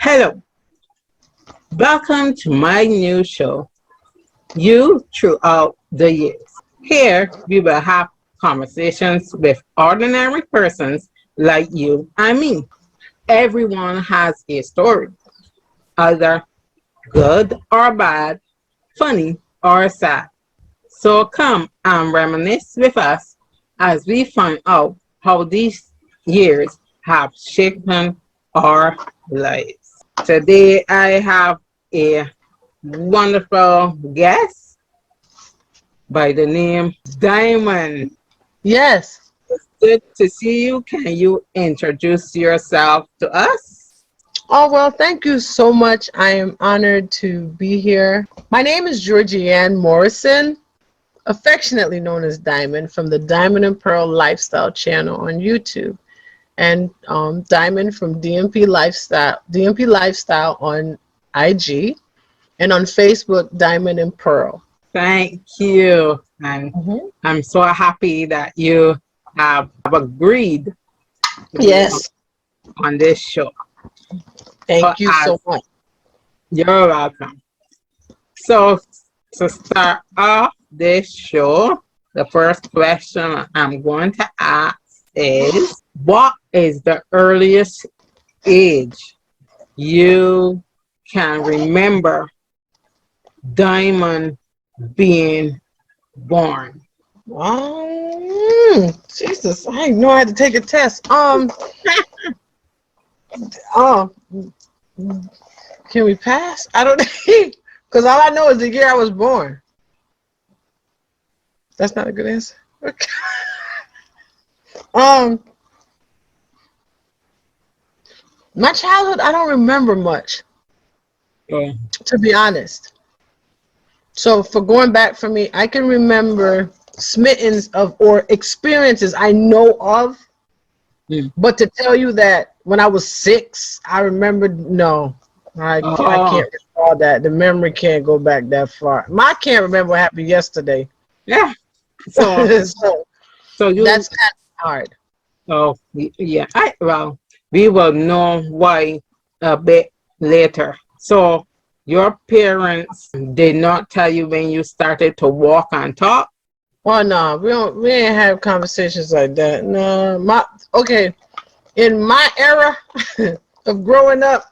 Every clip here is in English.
Hello, welcome to my new show, You Throughout the Years. Here we will have conversations with ordinary persons like you and me. Everyone has a story, either good or bad, funny or sad. So come and reminisce with us as we find out how these years have shaped our lives. Today I have a wonderful guest by the name Diamond. Yes. Good to see you. Can you introduce yourself to us? Oh, well, thank you so much. I am honored to be here. My name is Georgianne Morrison, affectionately known as Diamond, from the Diamond and Pearl Lifestyle channel on YouTube, and Diamond from DMP Lifestyle on IG, and on Facebook, Diamond and Pearl. Thank you. And I'm so happy that you have agreed to be Yes. on this show. So Thank you so much. you're welcome. So to start off this show, the first question I'm going to ask is, what is the earliest age you can remember Diamond being born? Jesus, I didn't know I had to take a test. Oh, can we pass? I don't because all I know is the year I was born. That's not a good answer. Okay. My childhood, I don't remember much, Oh, to be honest. So for going back for me, I can remember smittens of or experiences I know of, but to tell you that when I was 6, I remembered, no, I can't recall that. The memory can't go back that far. I can't remember what happened yesterday. yeah. So, so you. That's kind of hard. Oh, yeah. Well, we will know why a bit later. So, your parents did not tell you when you started to walk and talk? Oh no, we ain't have conversations like that. No, in my era of growing up,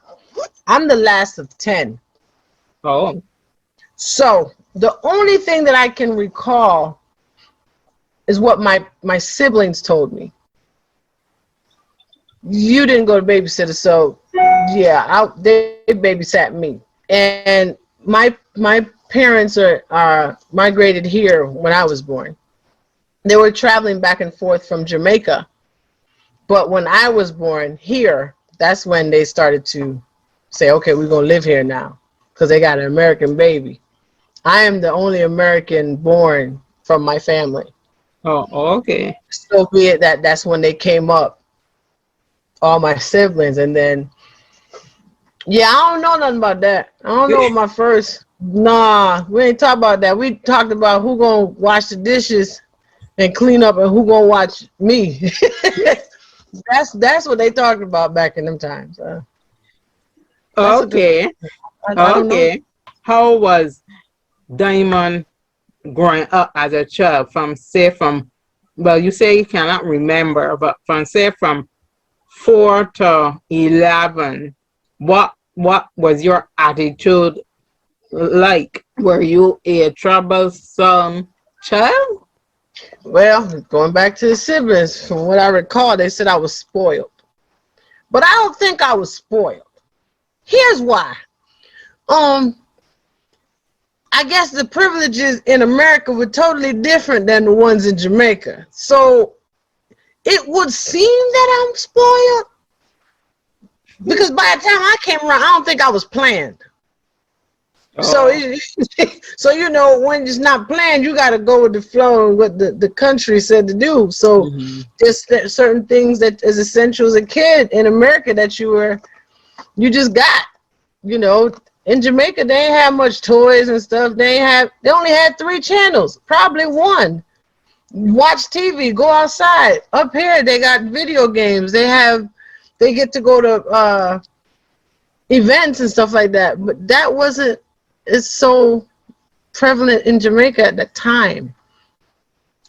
I'm the last of 10. Oh, So the only thing that I can recall is what my siblings told me. You didn't go to babysitter, so yeah, they babysat me. And my parents are migrated here when I was born. They were traveling back and forth from Jamaica. But when I was born here, that's when they started to say, okay, we're going to live here now because they got an American baby. I am the only American born from my family. oh, okay. So be it that's when they came up, all my siblings. And then, yeah, I don't know nothing about that. I don't know what my first, nah, we ain't talk about that. We talked about who going to wash the dishes and clean up and who going to watch me. That's what they talked about back in them times. Okay. I don't know. Okay. How was Diamond growing up as a child well, you say you cannot remember, but from 4 to 11, what was your attitude like? Were you a troublesome child? Well, going back to the siblings, from what I recall, they said I was spoiled. But I don't think I was spoiled. Here's why. I guess the privileges in America were totally different than the ones in Jamaica. So it would seem that I'm spoiled. Because by the time I came around, I don't think I was planned. So, so you know, when it's not planned, you got to go with the flow and what the country said to do. So, there's certain things that is essential as a kid in America that you just got. You know, in Jamaica, they ain't have much toys and stuff. They only had 3 channels, probably 1. Watch TV, go outside. Up here, they got video games. They get to go to events and stuff like that. But that wasn't, it's so prevalent in Jamaica at that time.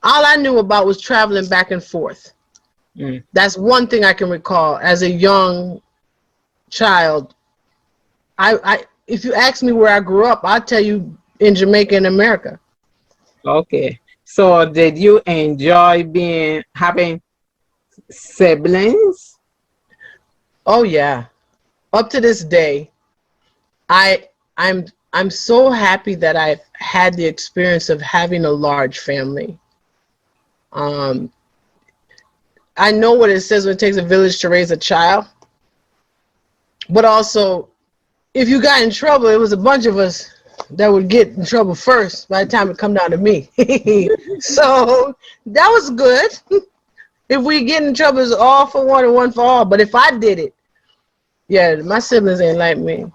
All I knew about was traveling back and forth. That's one thing I can recall as a young child. If you ask me where I grew up, I'll tell you in Jamaica and America. Okay. So did you enjoy having siblings? Oh yeah. Up to this day, I'm so happy that I've had the experience of having a large family. I know what it says when it takes a village to raise a child, but also if you got in trouble, it was a bunch of us that would get in trouble first by the time it come down to me. So that was good. If we get in trouble, it's all for one and one for all. But if I did it, yeah, my siblings ain't like me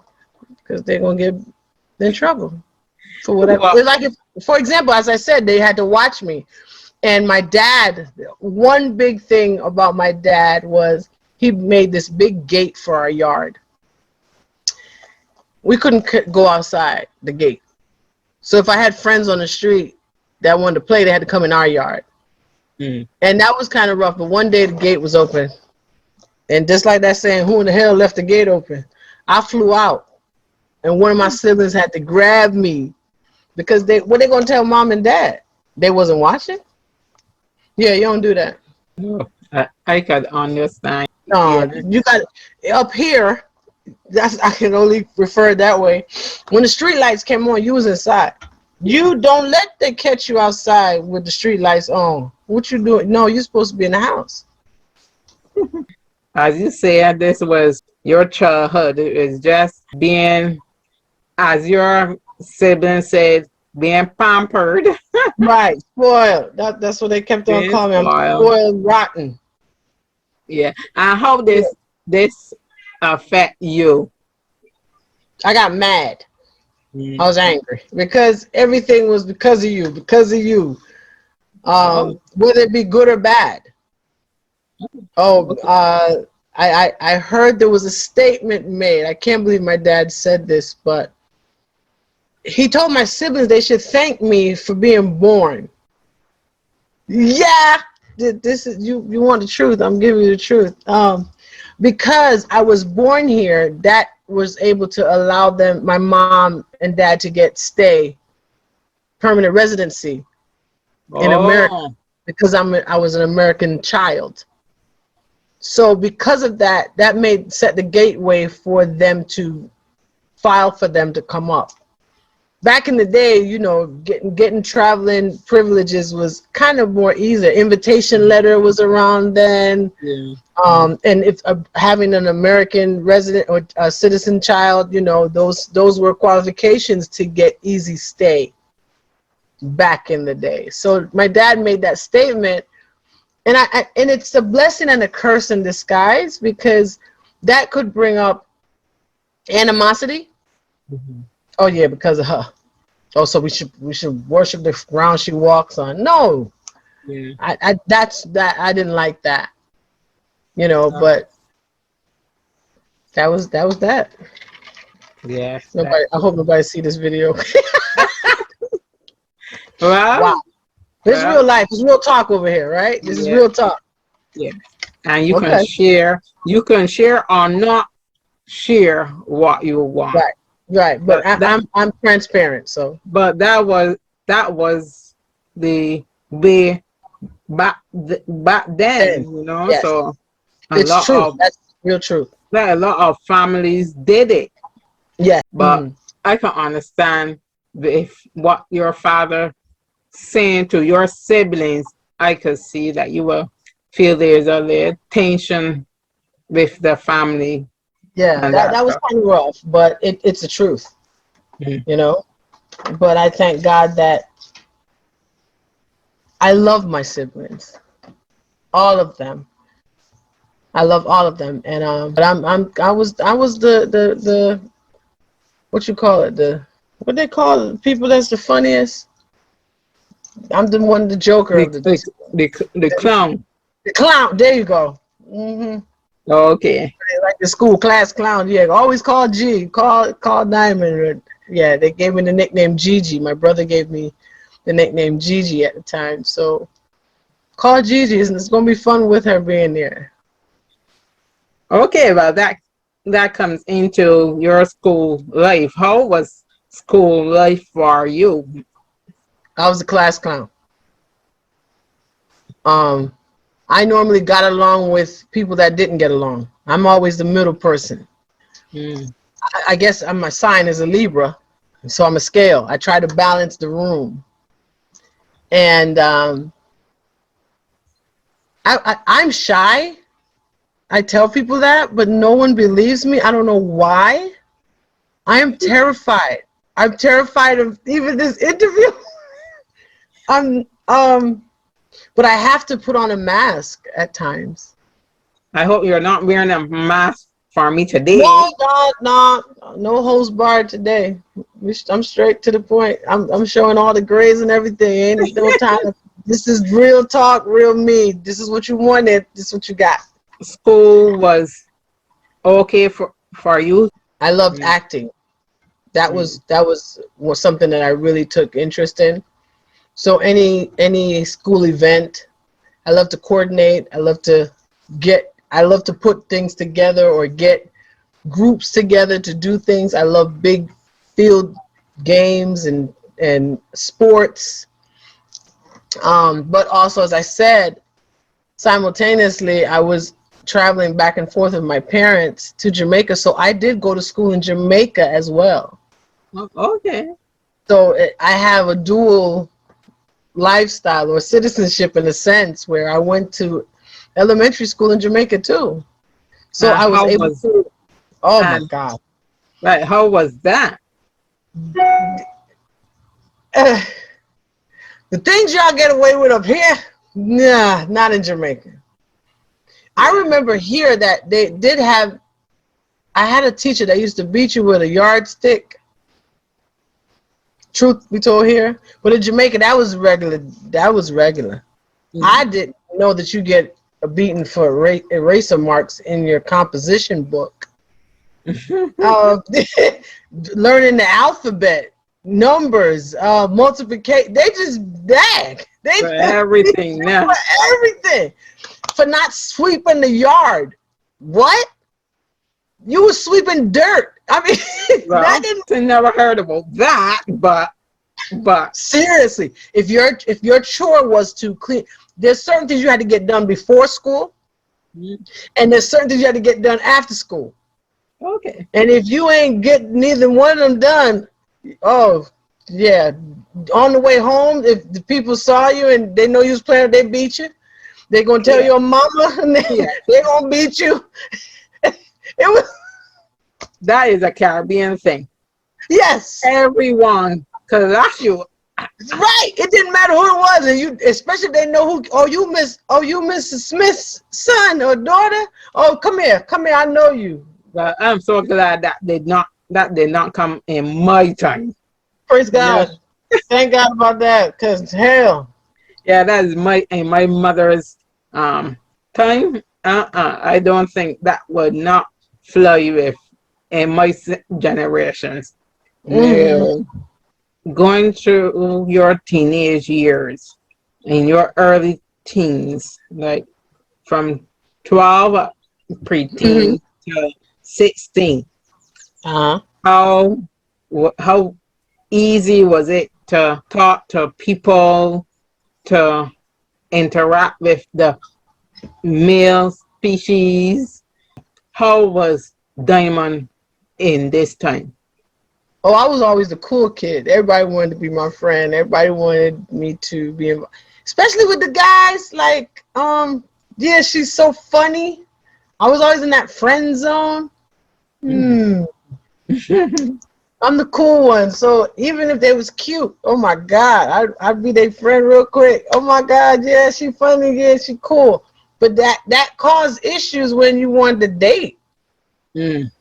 because they're going to get in trouble for whatever. Well, Like, if, for example, as I said, they had to watch me. And my dad, one big thing about my dad was he made this big gate for our yard. We couldn't go outside the gate. So if I had friends on the street that wanted to play, they had to come in our yard. And that was kind of rough. But one day the gate was open. And just like that saying, who in the hell left the gate open? I flew out. And one of my siblings had to grab me because what they going to tell mom and dad? They wasn't watching? Yeah, you don't do that. No, I could understand. No, Yeah. you got up here. I can only refer it that way. When the street lights came on, you was inside. You don't let them catch you outside with the street lights on. What you doing? No, you're supposed to be in the house. As you said, this was your childhood. It was just being, as your sibling said, being pampered. Right, spoiled. That's what they kept on Being calling me. I'm spoiled. spoiled rotten. Yeah. I hope this affect you. I got mad. I was angry because everything was because of you, whether it be good or bad. I heard there was a statement made. I can't believe my dad said this, but he told my siblings they should thank me for being born. Yeah, this is you want the truth. I'm giving you the truth. Because I was born here, that was able to allow them, my mom and dad, to stay permanent residency in America because I was an American child. So because of that, that set the gateway for them to file for them to come up. Back in the day, you know, getting traveling privileges was kind of more easy. Invitation letter was around then. Yeah. And if having an American resident or a citizen child, you know, those were qualifications to get easy stay back in the day. So my dad made that statement, and and it's a blessing and a curse in disguise because that could bring up animosity. Mm-hmm. Oh yeah, because of her. Oh, so we should worship the ground she walks on. No, yeah. I didn't like that, you know. But that was that. Yeah. I hope nobody see this video. Well, wow, this is real life. It's real talk over here, right? This is real talk. Yeah, and you can share. You can share or not share what you want. Right. Right, but I'm transparent, so. But that was the way back then, you know. Yes. So it's true. That's real truth. A lot of families did it. Yeah, but I can understand if what your father saying to your siblings. I could see that you will feel there's a little tension with the family. Yeah, that was kind of rough, but it's the truth, you know. But I thank God that I love my siblings, all of them. I love all of them, and but I was the what you call it, what they call it, people that's the funniest. I'm the joker of the clown. The clown. There you go. Mm-hmm. Okay. Like the school class clown. Yeah, always call G. Call Diamond. Yeah, they gave me the nickname Gigi. My brother gave me the nickname Gigi at the time. So call Gigi, and it's gonna be fun with her being there. Okay, well that comes into your school life. How was school life for you? I was a class clown. Um, I normally got along with people that didn't get along. I'm always the middle person. Mm. I guess my sign is a Libra, so I'm a scale. I try to balance the room, and I'm shy. I tell people that, but no one believes me. I don't know why. I am terrified. I'm terrified of even this interview. I'm but I have to put on a mask at times. I hope you're not wearing a mask for me today. No, no holds barred today. I'm straight to the point. I'm showing all the grays and everything. Ain't no time. This is real talk, real me. This is what you wanted. This is what you got. School was okay for you. I loved Mm. acting. That Mm. was something that I really took interest in. So any school event, I love to coordinate. I love to put things together or get groups together to do things. I love big field games and sports. But also, as I said, simultaneously, I was traveling back and forth with my parents to Jamaica. So I did go to school in Jamaica as well. Okay. So I have a dual lifestyle or citizenship in a sense where I went to elementary school in Jamaica too. So I was How able was to, oh my and God. right? How was that? Uh, the things y'all get away with up here, nah, not in Jamaica. I remember here that they did have, I had a teacher that used to beat you with a yardstick. Truth be told here. But in Jamaica, that was regular. That was regular. I Mm. didn't know that you get a beating for eraser marks in your composition book. Uh, learning the alphabet, numbers, multiplication. They just dag. They For everything now. for everything for not sweeping the yard. What? You were sweeping dirt. I mean, that Well, didn't I never heard about that, but seriously. If your chore was to clean, there's certain things you had to get done before school, mm, and there's certain things you had to get done after school. okay. And if you ain't get neither one of them done, oh yeah, on the way home, if the people saw you and they know you was playing, they beat you. They gonna tell Yeah, your mama, and yeah. they gonna beat you. It was That is a Caribbean thing. yes, Everyone, cause that's you. right. It didn't matter who it was, and you, especially if they know who. Oh, you Mrs. Smith's son or daughter. Oh, come here. I know you. But I'm so glad that did not come in my time. Praise You know, God. Thank God about that, cause hell, yeah, that is my mother's time. I don't think that would not fly with in my generations. mm-hmm, No. Going through your teenage years, in your early teens, like from 12 mm-hmm. preteen to 16, Uh-huh. how how easy was it to talk to people, to interact with the male species? How was Diamond in this time? Oh, I was always the cool kid. Everybody wanted to be my friend. Everybody wanted me to be involved, especially with the guys. Like, yeah, she's so funny. I was always in that friend zone. Mm. Hmm. I'm the cool one. So even if they was cute, oh my God, I'd be their friend real quick. Oh my God, yeah, she funny, yeah, she cool. But that caused issues when you wanted to date Mm.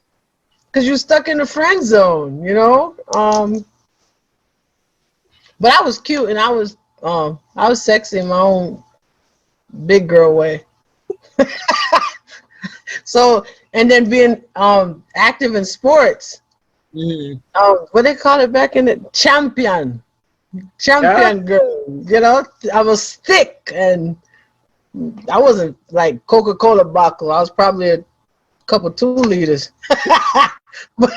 because you're stuck in the friend zone, you know. But I was cute and I was sexy in my own big girl way. So, and then being active in sports. Mm. What they call it back in the champion Yeah. girl. You know, I was thick, and I wasn't like Coca-Cola bottle. I was probably a couple 2 liters. But,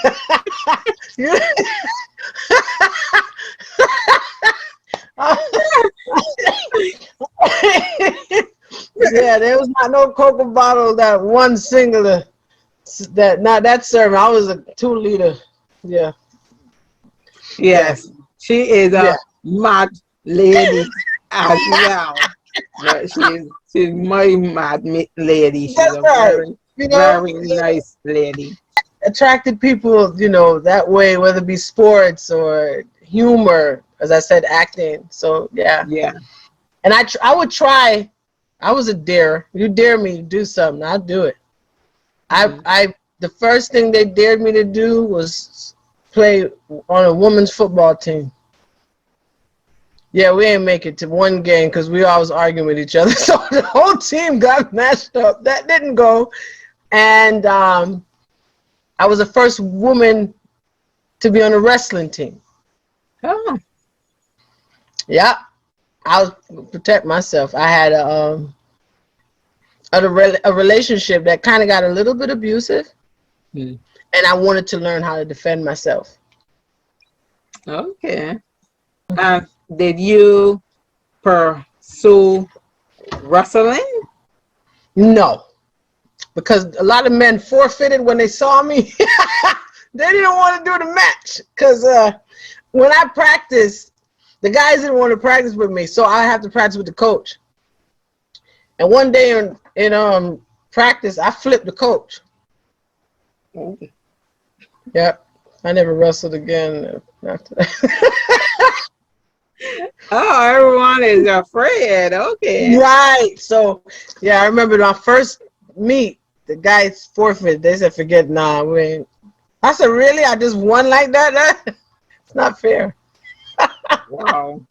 yeah, there was not no Coca bottle that one singular that not that serving. I was a 2 liter. Yeah, yeah, Yes. She is yeah. a mad lady as well. But she's my mad lady. She's That's a right. very, You know, very nice lady. attracted people, that way, whether it be sports or humor, as I said, acting. So yeah, Yeah. and I would try. I was a dare. You dare me to do something, I'll do it. Mhm. I the first thing they dared me to do was play on a women's football team. Yeah, we ain't make it to one game because we always arguing with each other. So the whole team got mashed up. That didn't go. And I was the first woman to be on a wrestling team. Oh. Yeah, I was protect myself. I had a relationship that kind of got a little bit abusive, Mm. and I wanted to learn how to defend myself. Okay. And did you pursue wrestling? No, because a lot of men forfeited when they saw me. They didn't want to do the match because when I practiced, the guys didn't want to practice with me, so I have to practice with the coach. And one day in practice, I flipped the coach. Yep, I never wrestled again after that. Oh, everyone is afraid. Okay. Right. So yeah, I remember my first meet, the guys forfeit. They said, "Forget, nah, we ain't." I said, "Really? I just won like that? It's not fair." Wow.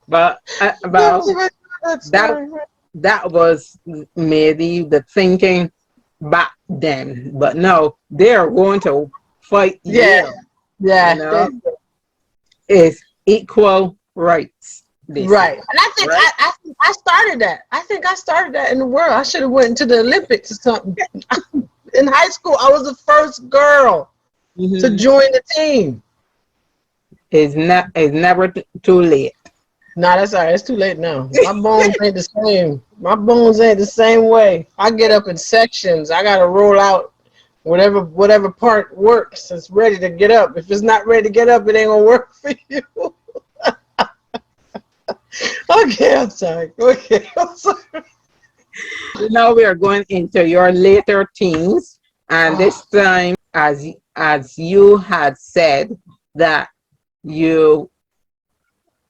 But well, That's that that was maybe the thinking back then. But no, they're going to fight yeah, you. You yeah. know, it's equal rights. They say, Right. And I think right? I started that. I think I started that in the world. I should have went into the Olympics or something. In high school, I was the first girl to Mm-hmm. join the team. It's never too late. Nah, that's all right. It's too late now. My bones ain't the same. My bones ain't the same way. I get up in sections. I gotta roll out whatever part works. It's ready to get up. If it's not ready to get up, it ain't gonna work for you. Okay, I'm sorry. Okay, I'm sorry. Now we are going into your later teens, and this time, as you had said that you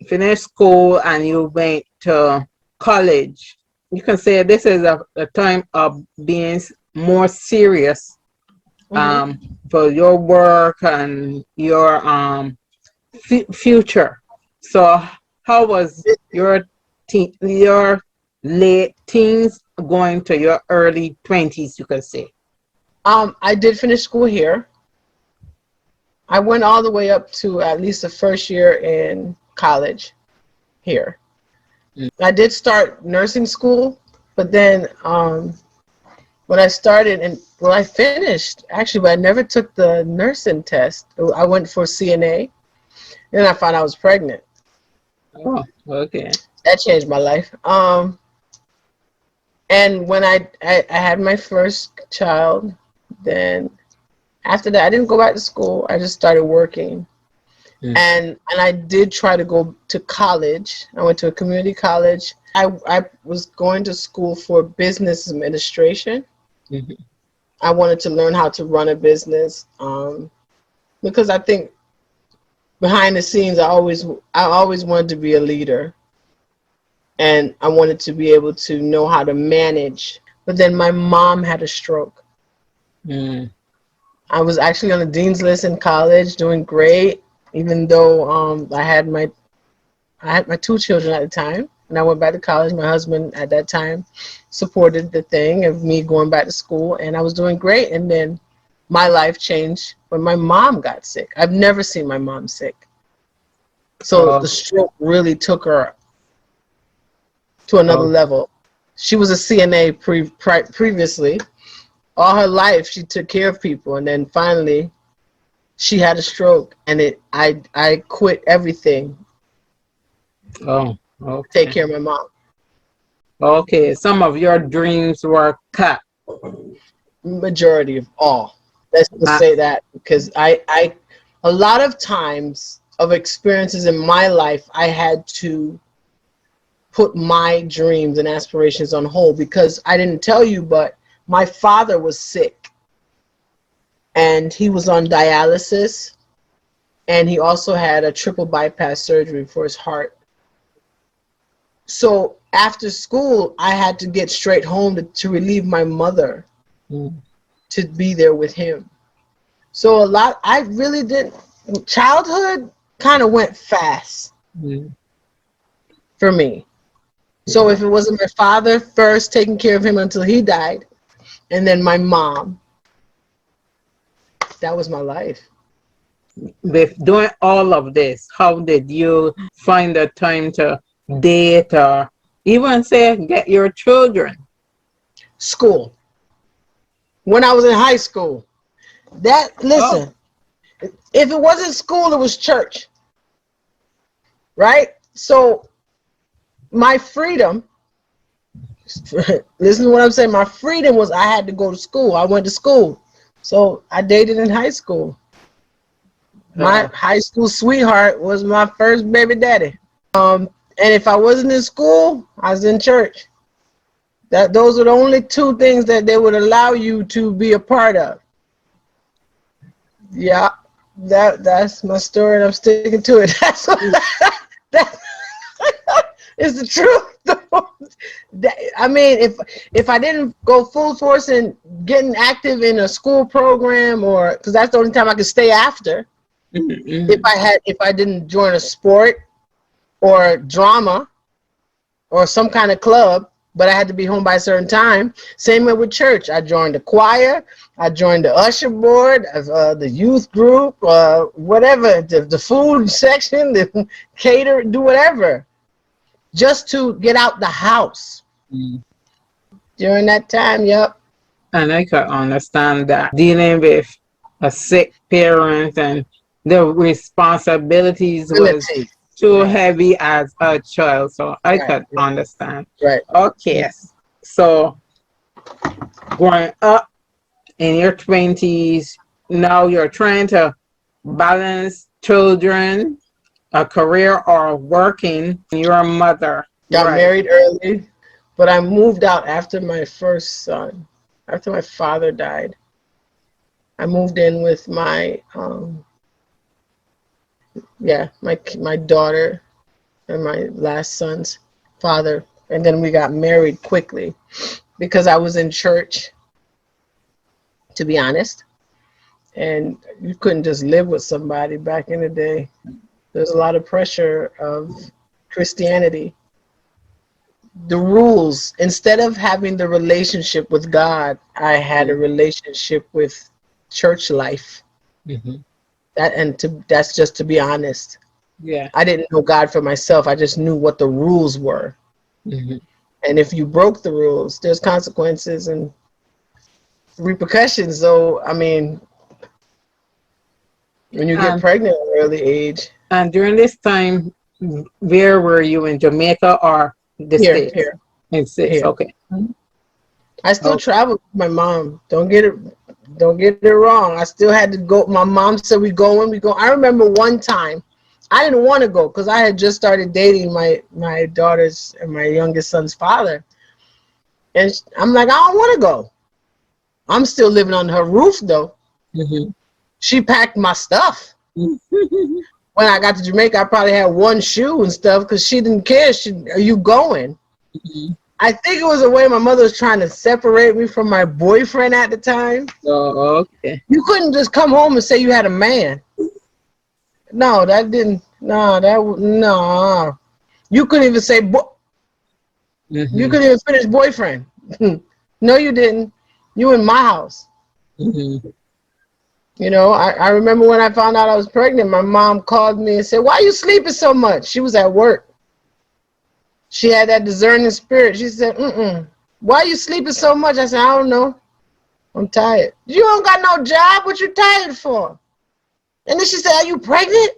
finished school and you went to college, you can say this is a time of being more serious Mm-hmm. for your work and your future. So, how was your late teens going to your early 20s? You could say. I did finish school here. I went all the way up to at least the first year in college here. I did start nursing school, but then when I started and when I finished, actually, but I never took the nursing test. I went for CNA, and I found I was pregnant. Oh, okay. That changed my life. And when I had my first child, then after that, I didn't go back to school. I just started working. And I did try to go to college. I went to a community college. I was going to school for business administration. Mm-hmm. I wanted to learn how to run a business because I think behind the scenes, I always wanted to be a leader, and I wanted to be able to know how to manage. But then my mom had a stroke. Mm. I was actually on the dean's list in college, doing great, even though I had my 2 children at the time. When I went back to college, my husband at that time supported the thing of me going back to school, and I was doing great. And then my life changed when my mom got sick. I've never seen my mom sick. So the stroke really took her to another level. She was a CNA previously. All her life, she took care of people, and then finally, she had a stroke, and I quit everything. Take care of my mom. Okay, some of your dreams were cut. Majority of all. Let's just say that, because I a lot of times of experiences in my life, I had to put my dreams and aspirations on hold, because I didn't tell you, but my father was sick and he was on dialysis, and he also had a triple bypass surgery for his heart. So after school, I had to get straight home to relieve my mother, to be there with him. So I really didn't, childhood kind of went fast for me. So if it wasn't my father first taking care of him until he died, and then my mom, that was my life. With doing all of this, how did you find the time to date or even say get your children? School. When I was in high school, listen, if it wasn't school, it was church, right? So my freedom, listen to what I'm saying, my freedom was I had to go to school. I went to school. So I dated in high school. My high school sweetheart was my first baby daddy. And if I wasn't in school, I was in church. Those are the only two things that they would allow you to be a part of. Yeah, that's my story, and I'm sticking to it. That is the truth. I mean, if I didn't go full force in getting active in a school program, or because that's the only time I could stay after. If I didn't join a sport or drama or some kind of club, but I had to be home by a certain time. Same way with church. I joined the choir. I joined the usher board, the youth group, whatever, the food section, the cater, do whatever, just to get out the house. During that time, And I could understand that dealing with a sick parent and the responsibilities was too heavy as a child, so I could understand. Okay, so growing up in your 20s, now you're trying to balance children, a career, or working. You're a mother. Got married early, but I moved out after my first son. After my father died, I moved in with my my daughter and my last son's father, and then we got married quickly because I was in church, to be honest, and you couldn't just live with somebody back in the day. There's a lot of pressure of Christianity. The rules, instead of having the relationship with God, I had a relationship with church life. That's just to be honest. I didn't know God for myself. I just knew what the rules were. And if you broke the rules, there's consequences and repercussions. So, I mean, when you get pregnant at an early age. And during this time, where were you, in Jamaica or the States? Here. In States, okay. I still traveled with my mom. Don't get it wrong. I still had to go. My mom said we go. I remember one time I didn't want to go because I had just started dating my daughter's and my youngest son's father. And I'm like, I don't want to go. I'm still living on her roof though. She packed my stuff. When I got to Jamaica, I probably had one shoe and stuff because she didn't care. Are you going? I think it was a way my mother was trying to separate me from my boyfriend at the time. Oh, okay. You couldn't just come home and say you had a man. No, that didn't. No. You couldn't even say, You Mm-hmm. couldn't even finish boyfriend. No, you didn't. You in my house. Mm-hmm. You know, I remember when I found out I was pregnant, my mom called me and said, "Why are you sleeping so much?" She was at work. She had that discerning spirit. She said, "Why are you sleeping so much?" I said, "I don't know. I'm tired." "You don't got no job. What you tired for?" And then she said, "Are you pregnant?"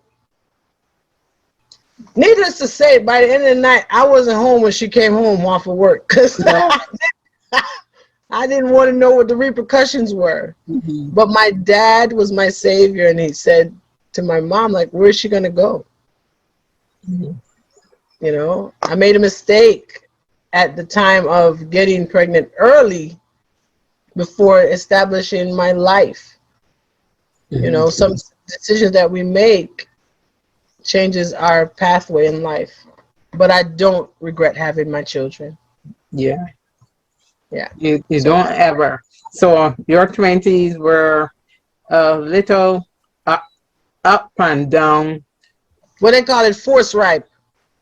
Needless to say, by the end of the night, I wasn't home when she came home off of work because Yeah. I didn't want to know what the repercussions were. Mm-hmm. But my dad was my savior, and he said to my mom, like, "Where's she going to go?" Mm-hmm. You know, I made a mistake at the time of getting pregnant early before establishing my life. You know, some decisions that we make changes our pathway in life. But I don't regret having my children. Yeah. Yeah. You So don't ever. So your 20s were a little up, up and down. what they call it, force ripe.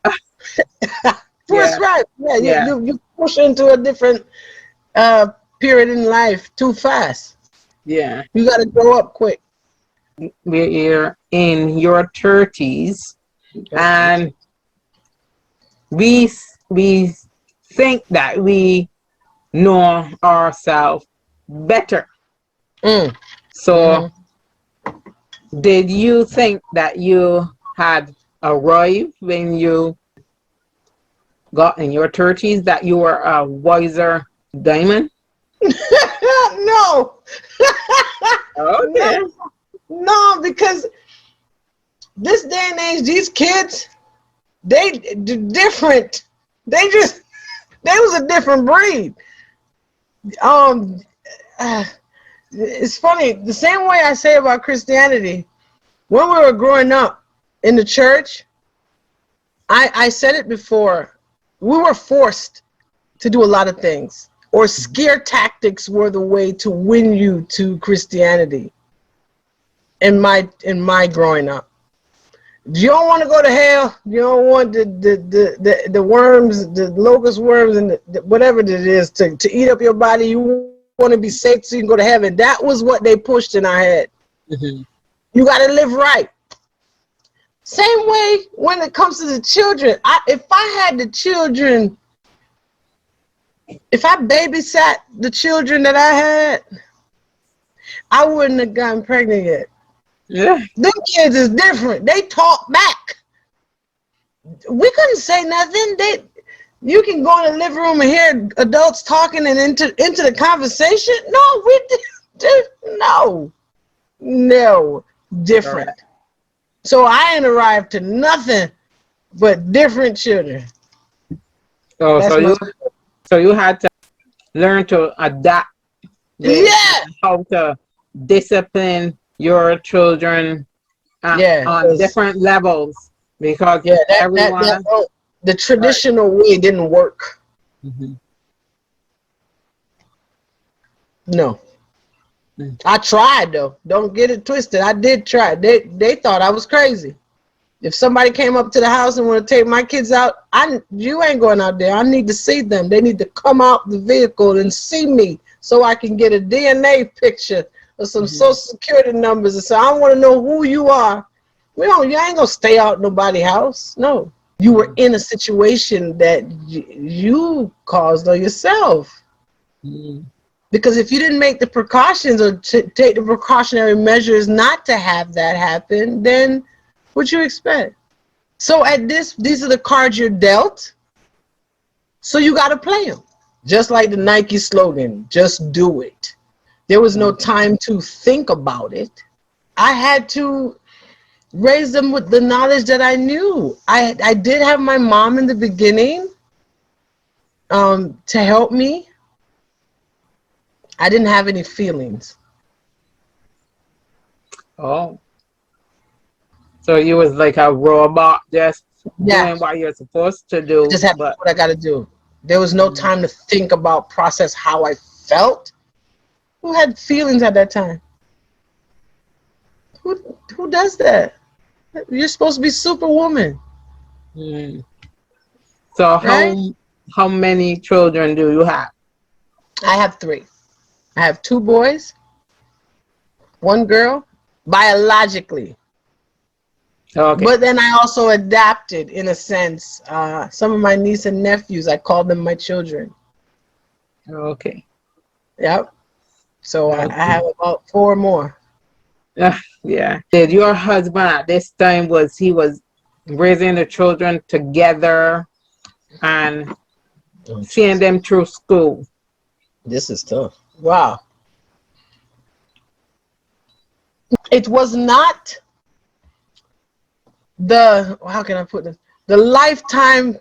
Force Yeah. ripe. Yeah, Yeah. you push into a different uh, period in life too fast. Yeah. You got to grow up quick. We're in your 30s, Yep. and we think that we know ourselves better. Mm. So, Mm-hmm. did you think that you had arrived when you got in your 30s, that you were a wiser diamond? No. No, Okay. no, because this day and age, these kids, they different. They just, they was a different breed. Um, uh, it's funny. The same way I say about Christianity, when we were growing up in the church, I said it before, we were forced to do a lot of things, or scare tactics were the way to win you to Christianity. In my growing up, you don't want to go to hell. You don't want the worms, the locust worms, and whatever it is to eat up your body. You want to be safe so you can go to heaven. That was what they pushed in our head. Mm-hmm. You got to live right. Same way when it comes to the children. If I had the children, if I babysat the children that I had, I wouldn't have gotten pregnant yet. Yeah. Them kids is different. They talk back. We couldn't say nothing. You can go in the living room and hear adults talking and into the conversation. No, we did no, different. Correct. So I ain't arrived to nothing but different children. Oh, That's my so you had to learn to adapt with yeah, how to discipline your children yeah, on different levels, because yeah. That everyone. the Right. traditional way didn't work. Mm-hmm. No, I tried though. Don't get it twisted. I did try. They thought I was crazy. If somebody came up to the house and want to take my kids out, you ain't going out there. I need to see them. They need to come out the vehicle and see me so I can get a DNA picture or some Mm-hmm. social security numbers and say, I want to know who you are. You ain't gonna stay out nobody's house. No. You were in a situation that you caused on yourself. Mm-hmm. Because if you didn't make the precautions or take the precautionary measures not to have that happen, then what you expect? So these are the cards you're dealt. So you got to play them. Just like the Nike slogan, just do it. There was no time to think about it. I had to raise them with the knowledge that I knew. I did have my mom in the beginning to help me. I didn't have any feelings. Oh, so you was like a robot, just Yeah, doing what you're supposed to I do, just had to do but what I got to do. There was no time to think about, process how I felt. Who had feelings at that time? Who does that? You're supposed to be superwoman, mm. So right? How many children do you have? I have 3. I have 2 boys, 1 girl, biologically. Okay. But then I also adapted, in a sense. Some of my niece and nephews, I call them my children. Okay. Yep. So I Okay. have about 4 more. Yeah. Did your husband at this time was raising the children together and Oh, seeing jeez. them through school? This is tough. Wow. It was not how can I put this? The Lifetime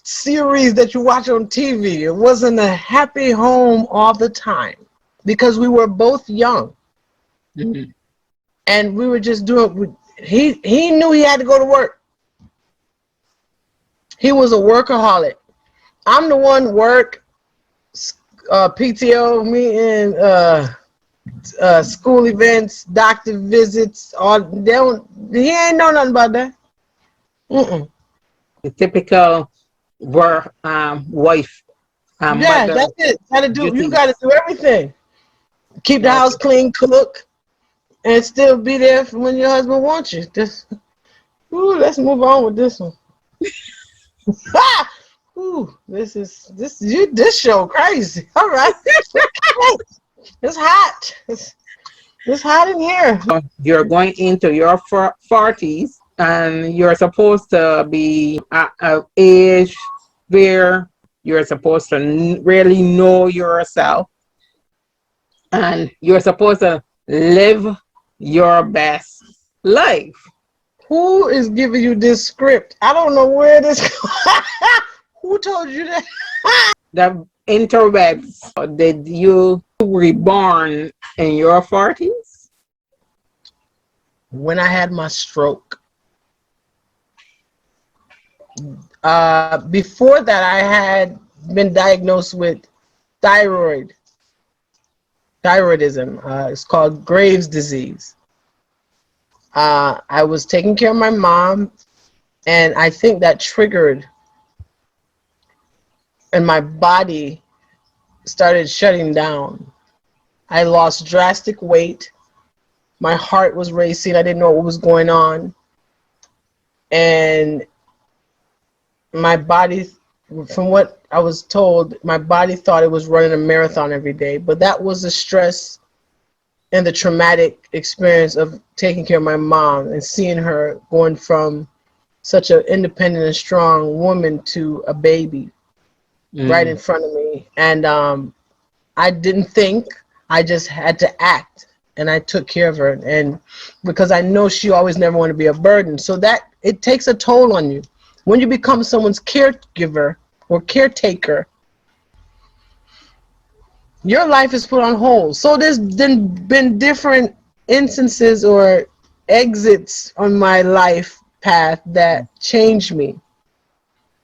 series that you watch on TV. It wasn't a happy home all the time because we were both young. Mhm. And we were just doing, he knew he had to go to work. He was a workaholic. I'm the one work, PTO meeting, school events, doctor visits. All he ain't know nothing about that. Mm-mm. The typical work wife Yeah, mother that's it. You duties. gotta do everything. Keep the house Okay. clean, cook, and still be there for when your husband wants you. Let's move on with this one. This show crazy. All right. It's hot. It's hot in here. You're going into your 40s and you're supposed to be at an age where you're supposed to really know yourself and you're supposed to live your best life. Who is giving you this script? I don't know where this. Who told you that? The interwebs. Did you reborn in your 40s? When I had my stroke. Before that, I had been diagnosed with thyroidism. It's called Graves' disease. I was taking care of my mom, and I think that triggered, and my body started shutting down. I lost drastic weight. My heart was racing. I didn't know what was going on. And my body, from what I was told, my body thought it was running a marathon every day. But that was the stress and the traumatic experience of taking care of my mom and seeing her going from such an independent and strong woman to a baby right in front of me. And I didn't think, I just had to act, and I took care of her. And because I know she always never wanted to be a burden, so that it takes a toll on you when you become someone's caregiver or caretaker. Your life is put on hold. So there's been different instances or exits on my life path that changed me.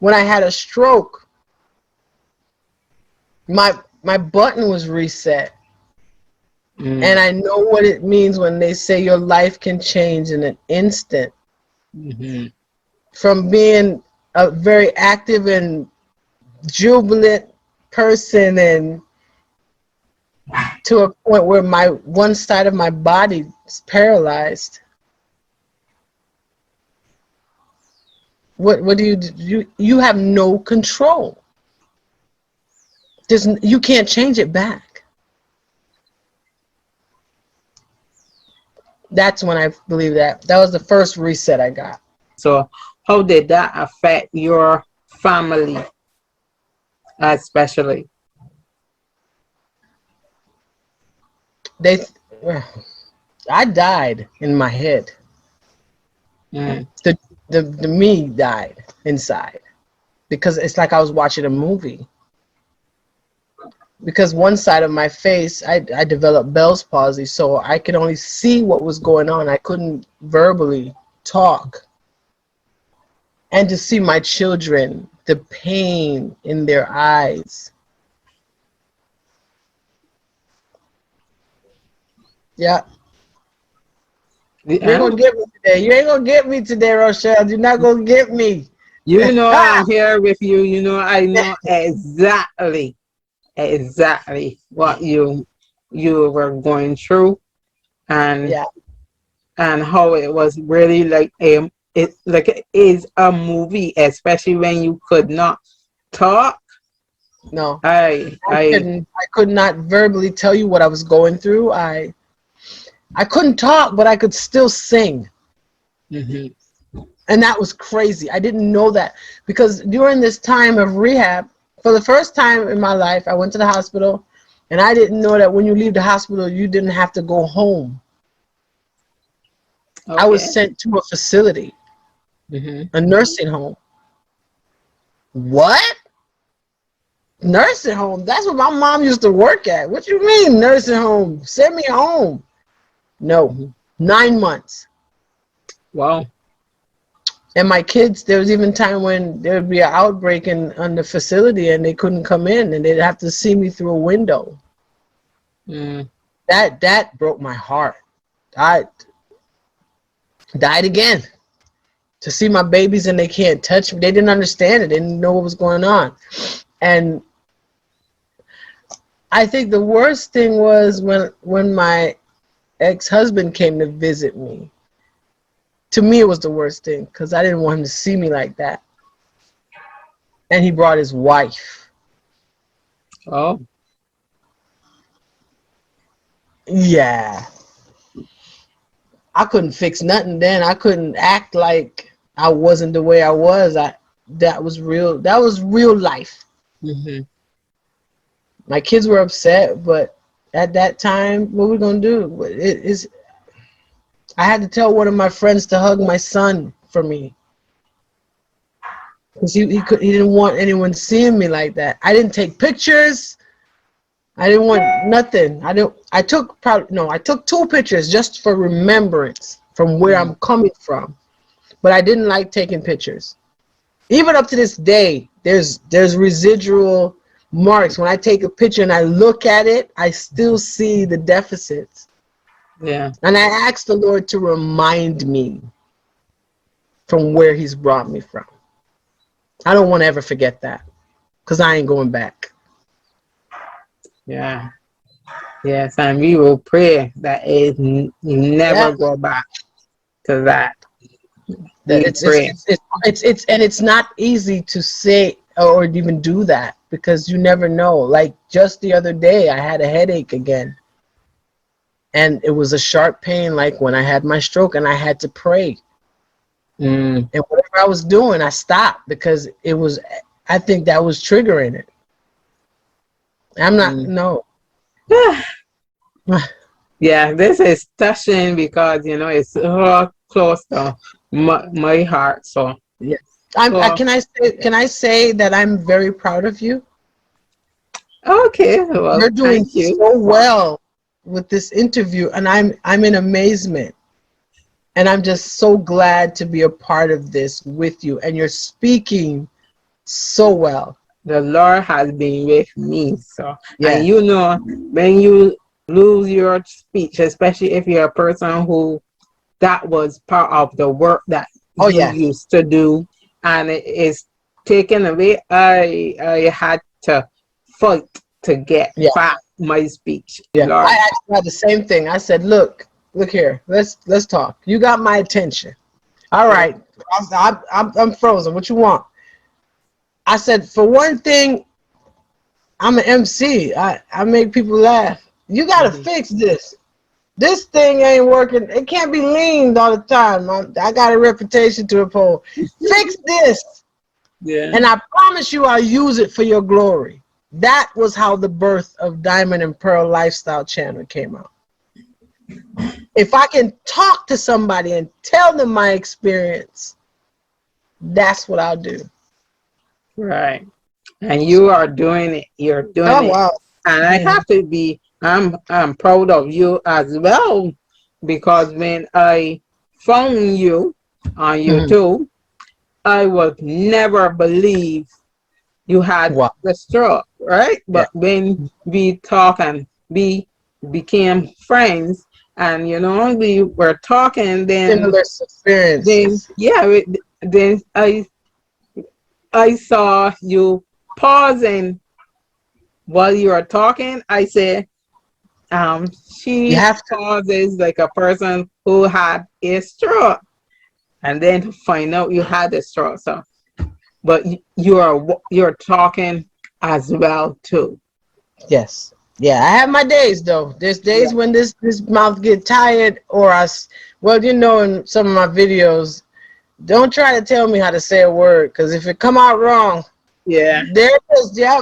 When I had a stroke, my button was reset. And I know what it means when they say your life can change in an instant. Mm-hmm. From being a very active and jubilant person and to a point where my one side of my body is paralyzed. What do you have no control. You can't change it back. That's when I believe that was the first reset I got. So how did that affect your family especially? I died in my head. The me died inside because it's like I was watching a movie. Because one side of my face, I developed Bell's palsy, so I could only see what was going on. I couldn't verbally talk. And to see my children, the pain in their eyes. Yeah. You ain't gonna get me today. You ain't gonna get me today, Rochelle. You're not gonna get me. You know I'm here with you. You know I know exactly what you were going through, and Yeah. how it was really like it is a movie, especially when you could not talk. No, I I I couldn't. I could not verbally tell you what I was going through. I couldn't talk, but I could still sing. mhm. And that was crazy. I didn't know that because during this time of rehab, for the first time in my life, I went to the hospital and I didn't know that when you leave the hospital, you didn't have to go home. I was Okay. sent to a facility, Mhm. a nursing home. What? Nursing home? That's what my mom used to work at. What you mean, nursing home? Send me home. No, Mhm. 9 months. Wow. And my kids, there was even time when there would be an outbreak on the facility and they couldn't come in and they'd have to see me through a window. Mm. That broke my heart. I died again to see my babies and they can't touch me. They didn't understand it. They didn't know what was going on. And I think the worst thing was when my ex-husband came to visit me. To me, it was the worst thing because I didn't want him to see me like that. And he brought his wife. Oh. Yeah. I couldn't fix nothing then. I couldn't act like I wasn't the way I was. That was real. That was real life. Mhm. My kids were upset, but at that time, what we gonna do? It is. I had to tell one of my friends to hug my son for me because he didn't want anyone seeing me like that. I didn't take pictures. I didn't want nothing. I took probably no. I took 2 pictures just for remembrance from where Mm. I'm coming from. But I didn't like taking pictures. Even up to this day, there's residual marks. When I take a picture and I look at it, I still see the deficits. Yeah. And I ask the Lord to remind me from where He's brought me from. I don't want to ever forget that because I ain't going back. Yeah. Yes, and we will pray that it Yeah, never go back to that. that We pray. and it's not easy to say or even do that because you never know. Like just the other day, I had a headache again. And it was a sharp pain like when I had my stroke and I had to pray. Mm. And whatever I was doing, I stopped because I think that was triggering it. I'm not, Mm. no. Yeah, this is touching because it's so close to my heart. So, Yes. so Can I say that I'm very proud of you? okay. Well, You're doing thank you. so well with this interview and I'm in amazement. And I'm just so glad to be a part of this with you. And you're speaking so well. The Lord has been with me. So, and Yes. when you lose your speech, especially if you're a person who that was part of the work that Oh you yes. used to do, and it is taken away, I had to fight to get Yeah. back my speech. Yeah, I Lord. actually had the same thing. I said, look here, let's talk. You got my attention. All Yeah. right, I'm frozen. What you want? I said, for one thing, I'm an MC. I make people laugh. You got to Mhm. fix this. This thing ain't working. It can't be leaned all the time. I got a reputation to uphold. Fix this, Yeah. and I promise you, I'll use it for your glory. That was how the birth of Diamond and Pearl Lifestyle Channel came out. If I can talk to somebody and tell them my experience, that's what I'll do. Right. And you are doing it. You're doing Oh it. wow. And I have to be. I'm proud of you as well, because when I found you on Mhm. YouTube, I would never believe you had Wow. the stroke, right? Yeah. But when we talk and we became friends, and we were talking, then Similar experiences. yeah, then I I saw you pausing while you are talking. I said, You she have to. pauses like a person who had a stroke, and then to find out you had a stroke. So, but you're talking as well too. Yes. Yeah, I have my days though. There's Yeah. days when this mouth get tired, or well, in some of my videos, don't try to tell me how to say a word, because if it come out wrong, Yeah. there it is. Yeah,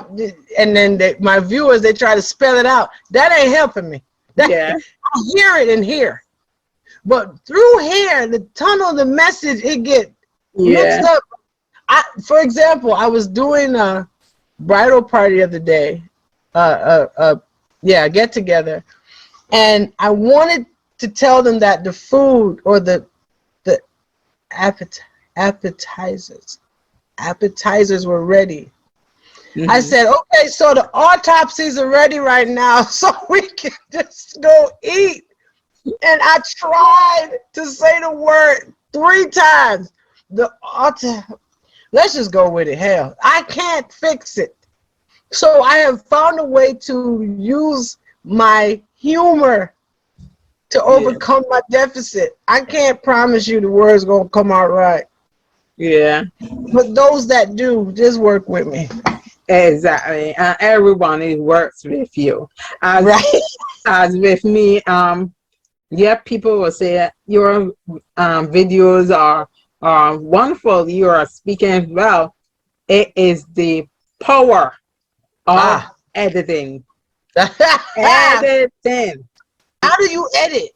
and then my viewers, they try to spell it out. That ain't helping me. That Yeah. I hear it in here, but through here, the tunnel, the message, it get mixed Yeah. up. For example, I was doing a bridal party the other day, yeah, get together, and I wanted to tell them that the food, or the appet- appetizers appetizers were ready. I Hmm. said, okay, so the autopsies are ready right now, so we can just go eat. And I tried to say the word 3 times. The auto. Let's just go with it. Hell, I can't fix it. So I have found a way to use my humor to Yeah. overcome my deficit. I can't promise you the word's gonna come out right, Yeah. but those that do, just work with me. Exactly. Everyone it works with you. As Right? as with me, yeah, people will say your videos are wonderful. You are speaking well. It is the power of Ah. editing. How Editing. do you edit?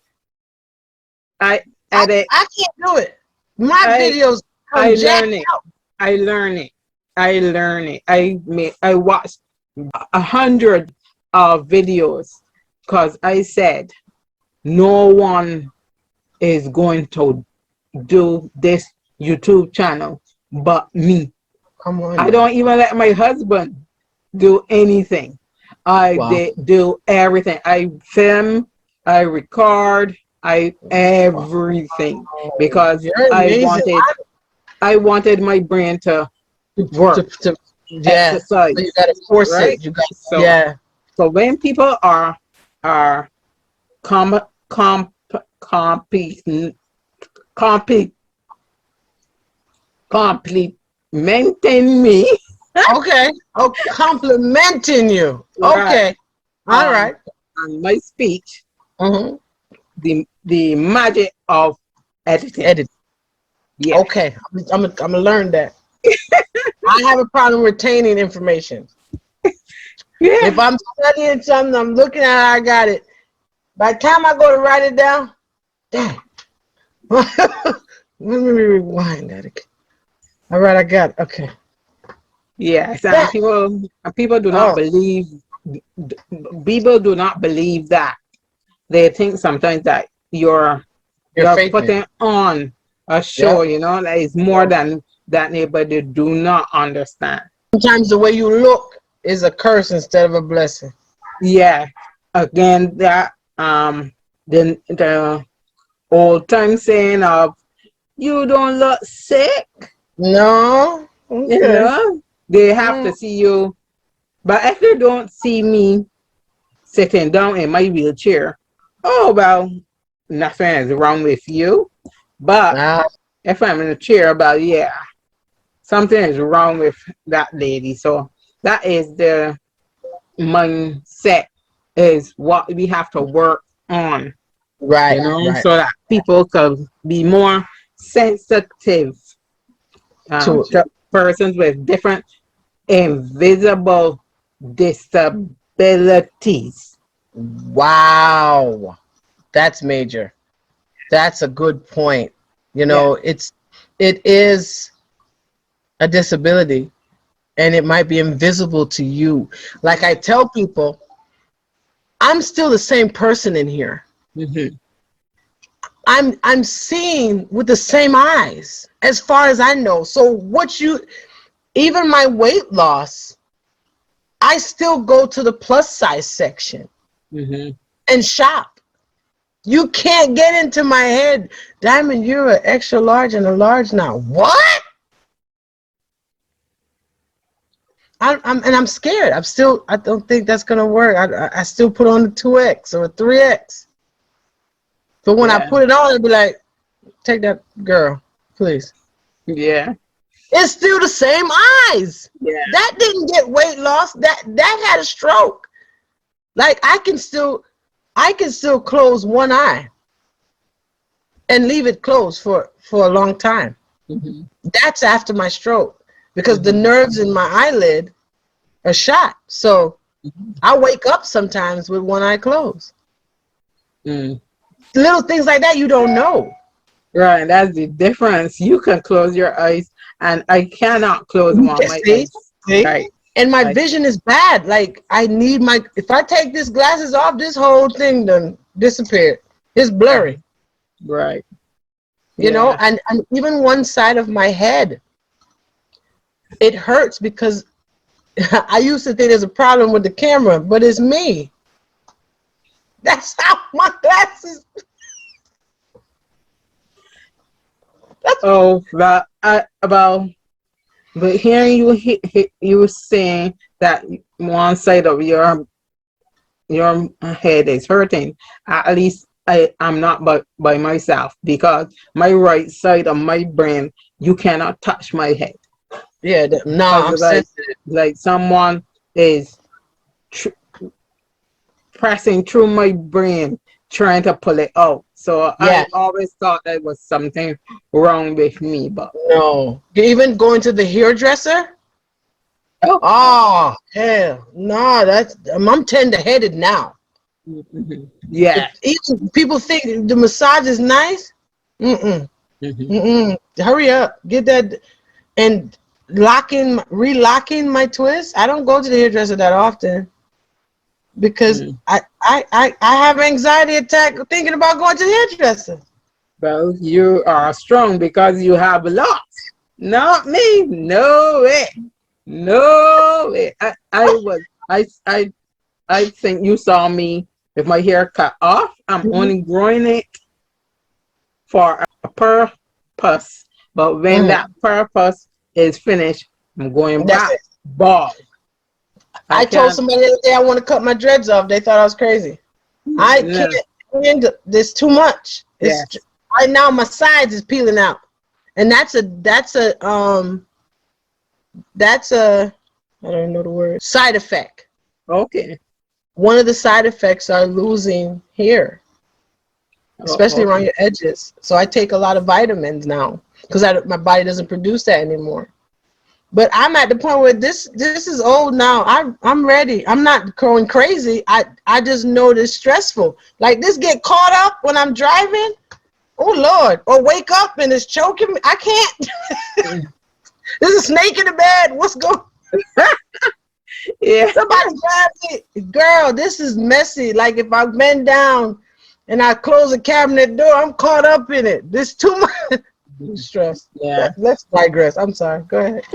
I I, edit. I can't do it. My I videos I come learn jacked it. out. I learn it. I learn it. I watched 100 of videos because I said no one is going to do this YouTube channel but me. Come on I now. don't even let my husband do anything. I Wow. did do everything. I film, I record, I everything Oh, because you're amazing. I wanted my brain to work, Yeah. So you exercise, gotta force right? it. You got, So yeah. so when people are com com compete complete complimenting me, Okay. Oh, complimenting you. right, Okay. All on right. on my speech, Mm-hmm. the magic of editing. Edit. Yeah. Okay. I'm gonna learn that. I have a problem retaining information. If Yeah. I'm studying something, I'm looking at it, I got it. By the time I go to write it down, dang. Let me rewind that again. All right, I got it. Okay. Yeah. Some That. people do not Oh, believe people do not believe that. They think sometimes that you're you're faking it. putting on a show, Yep. you know, that is more than that, but they do not understand. Sometimes the way you look is a curse instead of a blessing. Yeah. Again, that the old time saying of you don't look sick, No. you Okay. know, they have Mm, to see you. But if they don't see me sitting down in my wheelchair, oh well, nothing is wrong with you. But nah. if I'm in a chair, about yeah, something is wrong with that lady. So that is the mindset is what we have to work on, Right. you know, Right. so that people can be more sensitive To it. to persons with different invisible disabilities. Wow. That's major. That's a good point. Yeah. It is a disability, and it might be invisible to you. Like I tell people, I'm still the same person in here. Mm-hmm. I'm seeing with the same eyes as far as I know. So even my weight loss, I still go to the plus size section Mm-hmm. and shop. You can't get into my head, Diamond, you're an extra large and a large now. What? I'm scared. I don't think that's gonna work. I still put on the 2X or a 3X. But when I Yeah. put it on, it'd be like, take that girl, please. Yeah. It's still the same eyes. Yeah. That didn't get weight loss. That had a stroke. Like I can still close one eye and leave it closed for a long time. Mm-hmm. That's after my stroke because the Mm-hmm. nerves in my eyelid are shot. So I wake up sometimes with one eye closed. Mm. Little things like that you don't know. Right, that's the difference. You can close your eyes, and I cannot close one of my See? eyes. See? Right. And my I, vision is bad. Like I need if I take these glasses off, this whole thing done disappeared. It's blurry. right. You know, Yeah. and even one side of my head, it hurts because I used to think there's a problem with the camera, but it's me. That's how my glasses. That's Oh, about but hearing you you saying that one side of your head is hurting. At least I'm not by myself because my right side of my brain you cannot touch my head. yeah. No, Because I'm sensitive. like someone is tr- pressing through my brain trying to pull it out. So Yeah. I always thought there was something wrong with me, but No. Even going to the hairdresser. oh, Oh hell, no. I'm tender-headed now. mhm. Yeah. Even people think the massage is nice. Mm-mm. Mhm. Mm-mm. Hurry up. Get that and relocking my twist. I don't go to the hairdresser that often because Mm. I have anxiety attack thinking about going to the hairdresser. Well, you are strong because you have lots. Not me. No way. No way. I think you saw me with my hair cut off. I'm only growing it for a purpose. But when Mm-hmm. that purpose is finished, I'm going That's back it. bald. I I told can't. somebody the other day I want to cut my dreads off. They thought I was crazy. I No. can't. There's too much. It's Yes. right now my sides is peeling out, and that's a I don't know the word side effect. Okay. One of the side effects are losing hair, especially Okay. around your edges. So I take a lot of vitamins now because my body doesn't produce that anymore. But I'm at the point where this is old now. I'm ready. I'm not going crazy. I just know this stressful. Like this get caught up when I'm driving. Oh Lord! Or wake up and it's choking me. I can't. There's a snake in the bed. What's going? Yeah. Somebody grab me, girl. This is messy. Like if I bend down and I close the cabinet door, I'm caught up in it. This too much stress. Yeah. Let's digress. I'm sorry. Go ahead.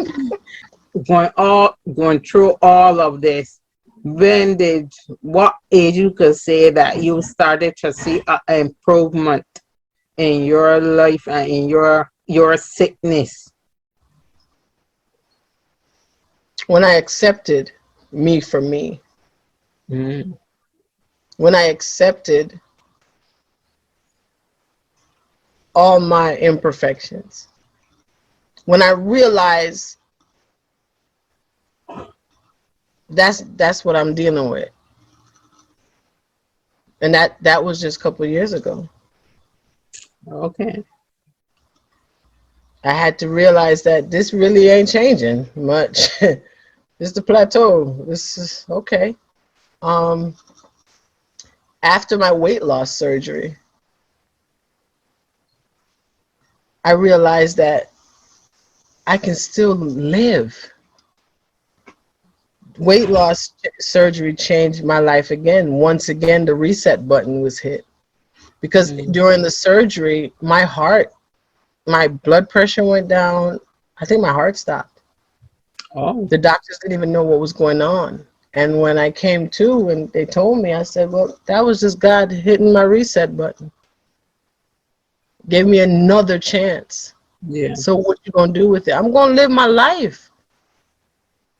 Going through all of this, what age you could say that you started to see an improvement in your life and in your sickness? When I accepted me for me, Mm. when I accepted all my imperfections, when I realized that's what I'm dealing with, and that was just a couple of years ago. Okay. I had to realize that this really ain't changing much. It's the plateau. This is okay. Um, After my weight loss surgery, I realized that I can still live. Weight loss surgery changed my life again. Once again, the reset button was hit because Mm. during the surgery, my blood pressure went down. I think my heart stopped. Oh. The doctors didn't even know what was going on. And when I came to and they told me, I said, well, that was just God hitting my reset button. Gave me another chance. Yeah. So what you gonna do with it? I'm gonna live my life.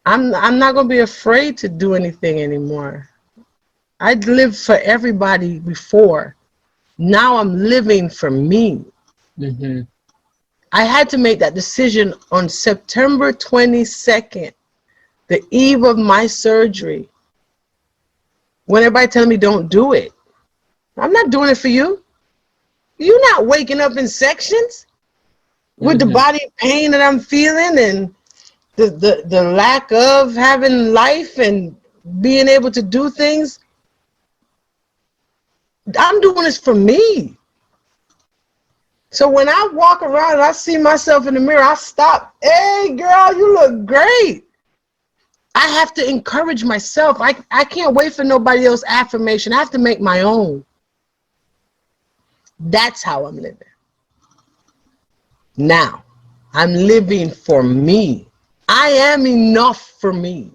I'm not gonna be afraid to do anything anymore. I'd lived for everybody before. Now I'm living for me. Mm-hmm. I had to make that decision on September 22nd, the eve of my surgery. When everybody telling me don't do it, I'm not doing it for you. You're not waking up in sections with the Mm-hmm. body pain that I'm feeling and the lack of having life and being able to do things. I'm doing this for me. So when I walk around and I see myself in the mirror, I stop. Hey, girl, you look great. I have to encourage myself. I can't wait for nobody else's affirmation. I have to make my own. That's how I'm living. Now, I'm living for me. I am enough for me.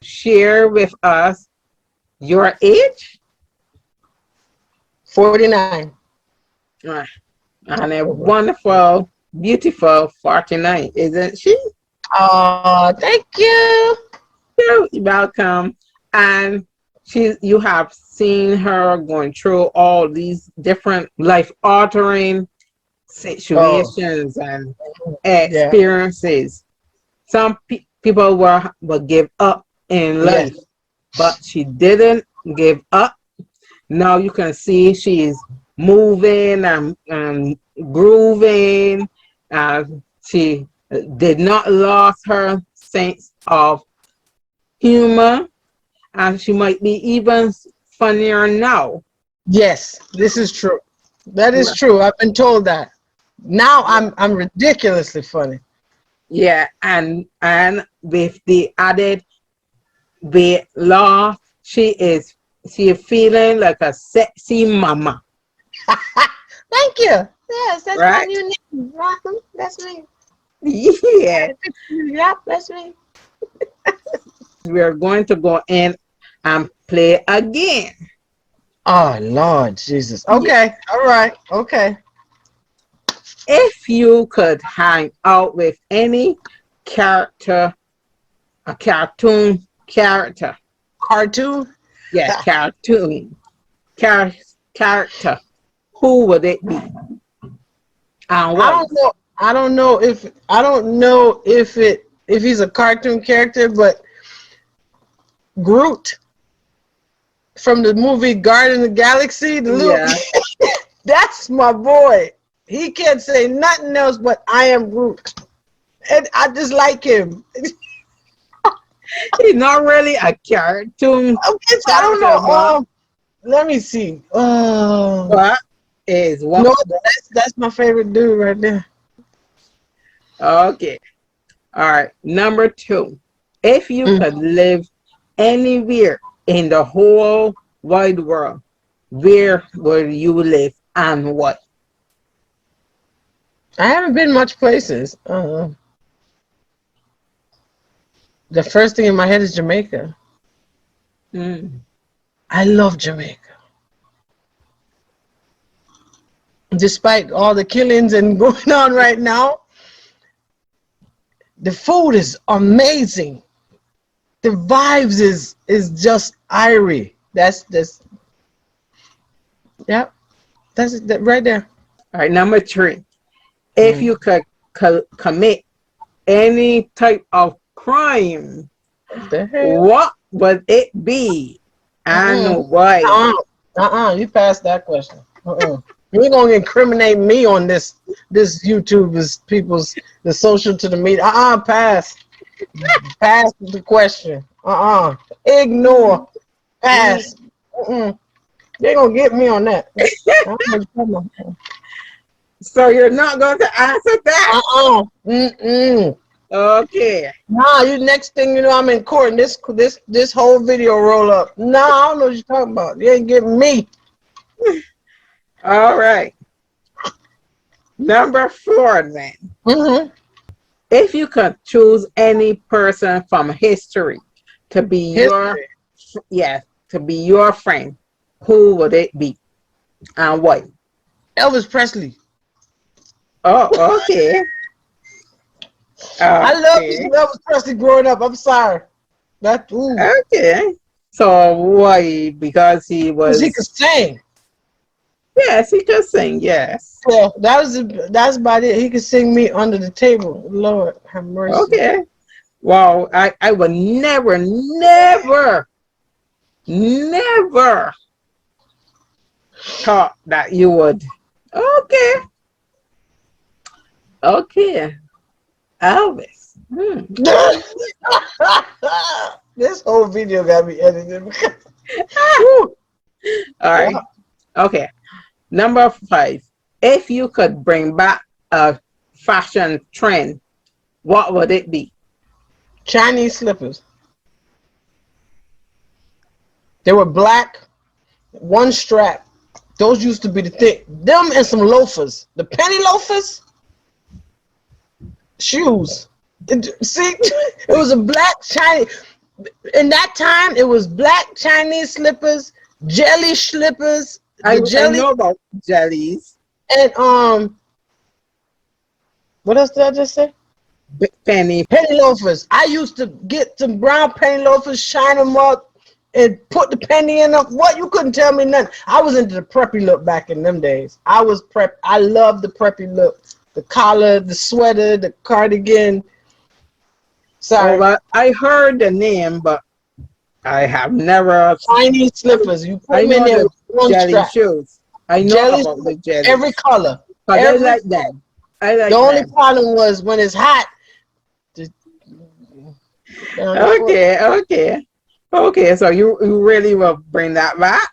Share with us your age. 49. Ah, and a wonderful, beautiful 49, isn't she? Oh, thank you. You're welcome. And you have seen her going through all these different life altering Oh, situations and yeah. experiences. Some people will give up in Yes. life, but she didn't give up. Now you can see she's moving and grooving. She did not lose her sense of humor, and she might be even funnier now. Yes, this is true. That is true. I've been told that. Now I'm ridiculously funny. Yeah, and with the added weight loss, she is feeling like a sexy mama, Thank you. Yes, that's my right? new name. That's me. Yeah, Yep, that's me. we're going to go in and play again. Oh Lord Jesus. Yeah. Okay. All right. Okay. If you could hang out with any character, a cartoon character, Cartoon. yes, cartoon character, who would it be and I why? don't know. I don't know if he's a cartoon character, but Groot from the movie Guardian of the Galaxy, the little Yeah, that's my boy. He can't say nothing else but I am Groot. And I just like him. he's not really a cartoon Okay, so I don't character, know. but Let me see. but is one. No, that's my favorite dude right there. Okay, all right. Number two, if you Mm. could live anywhere in the whole wide world, where would you live and what? I haven't been much places. The first thing in my head is Jamaica. Mm. I love Jamaica. Despite all the killings and going on right now, the food is amazing. The vibes is just eerie. Yeah, that's that right there. All right, number three, if Mm. you could commit any type of crime, What the hell? what would it be Mm-mm. and why? You passed that question. You're gonna incriminate me on this YouTube's people's the social to the media. Pass. Pass the question. Ignore. Mm. Pass. They gonna get me on that. I don't know what you're talking about. So you're not going to answer that? Mm-mm. Okay. Nah, you next thing you know, I'm in court and this whole video roll up. Nah, I don't know what you're talking about. You ain't getting me. All right. Number four then. Mm-hmm. If you could choose any person from history to be your, History. yes, to be your friend, who would it be and why? Elvis Presley. Oh, okay. I love me Okay. some Elvis Presley growing up. I'm sorry. That ooh, Okay. So why? Because he because he could was. sing. Yes, he could sing. Yes. Yeah, that's about it. He could sing me under the table. Lord have mercy. Okay. Well, I would never, never, never thought that you would. Okay. Okay. Elvis. This whole video got me edited. Whew. All right. Yeah. Okay. Number 5. If you could bring back a fashion trend, what would it be? Chinese slippers. They were black, one strap. Those used to be the thing. Them and some loafers. The penny loafers, shoes. See, it was a black Chinese. In that time, it was black Chinese slippers, jelly slippers, the I jelly, know about jellies, and what else did I just say? penny. Penny loafers. I used to get some brown penny loafers, shine them up, and put the penny in them. What? You couldn't tell me nothing. I was into the preppy look back in them days. I was prep. I loved the preppy look. The collar, the sweater, the cardigan. Oh, Sorry. but I heard the name, but I have never. Chinese slippers. You put I them in know there the with one jelly strap. shoes. I know Jelly about the slippers, every jellies. color. Cause I Every like color. them. I The like only them. problem was when it's hot, just down your foot. Okay, okay, okay. So you really will bring that back?